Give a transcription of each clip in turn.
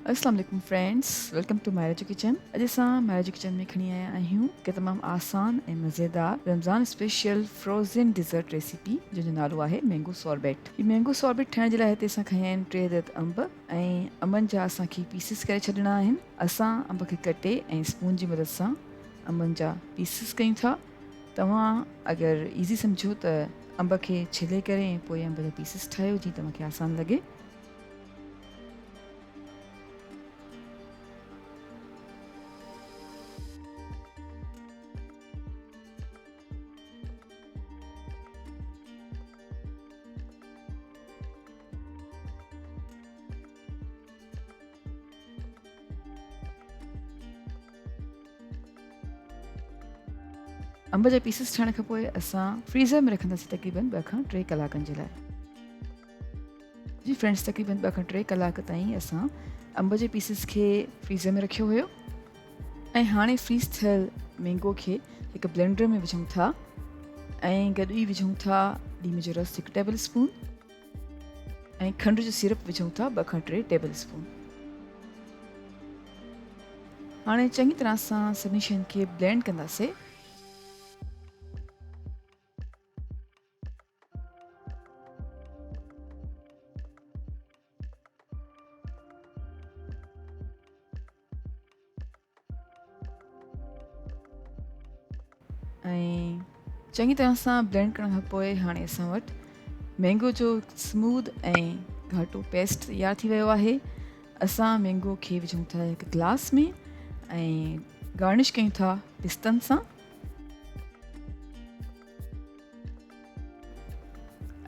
अस्सलाम वालेकुम friends, welcome to marriage kitchen. अॼु असां मैरिज किचन में खणी आया आहियूं कि तमामु आसान ऐं मज़ेदार Ramzan special frozen dessert recipe जंहिंजो नालो आहे मैंगो सॉर्बेट। हीअ मैंगो सॉर्बेट ठाहिण जे लाइ हिते असां खयां आहिनि 3 अदद अंब ऐं अंबनि जा असांखे पीसिस करे छॾिणा आहिनि। असां अंब खे कटे ऐं स्पून जी मदद सां अंबनि जा पीसिस कयूं था। तव्हां अगरि ईज़ी सम्झो त अंब खे छिले करे ऐं पोइ अंब जा पीसिस ठाहियो जीअं तव्हांखे आसान लॻे। अंब जा पीसिस ठाहिण खां पोइ असां फ्रीज़र में रखंदासीं तक़रीबन 2 खां 3 कलाकनि जे लाइ। जी फ्रेंड्स, तक़रीबन 2 खां 3 कलाक ताईं असां अंब जे पीसिस खे फ्रीज़र में रखियो हुयो ऐं हाणे फ्रीज़ थियल मैंगो खे हिकु ब्लेंडर में विझूं था ऐं गॾु ई विझूं था लीमे जो रस 1 टेबल स्पून ऐं खंड जो सिरप विझूं था 2 खां 3 टेबल स्पून। हाणे चङी तरह सां सभिनी शयुनि खे ब्लेंड कंदासीं। ऐं चङी तरह सां ब्लेंड करण खां पोइ हाणे असां वटि मैंगो जो स्मूद ऐं घाटो पेस्ट तयारु थी वियो आहे। असां मैंगो खे विझूं था हिकु गिलास में ऐं गार्निश कयूं था पिस्तनि सां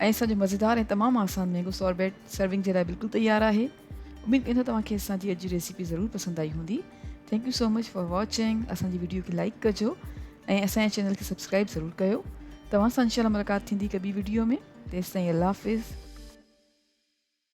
ऐं असांजो मज़ेदार ऐं तमामु आसान मैंगो सॉर्बेट सर्विंग जे लाइ बिल्कुलु तयारु आहे। उमेदु कयूं था तव्हांखे असांजी अॼु जी रेसिपी ज़रूरु पसंदि आई हूंदी। Thank you so much for watching. असांजी वीडियो खे लाइक कजो ऐं असांजे चैनल खे सब्सक्राइब ज़रूरु कयो। तव्हां सां इंशाल्लाह मुलाक़ात थींदी हिकु ॿी वीडियो में। तेसिताईं अल्लाह हाफ़िज़।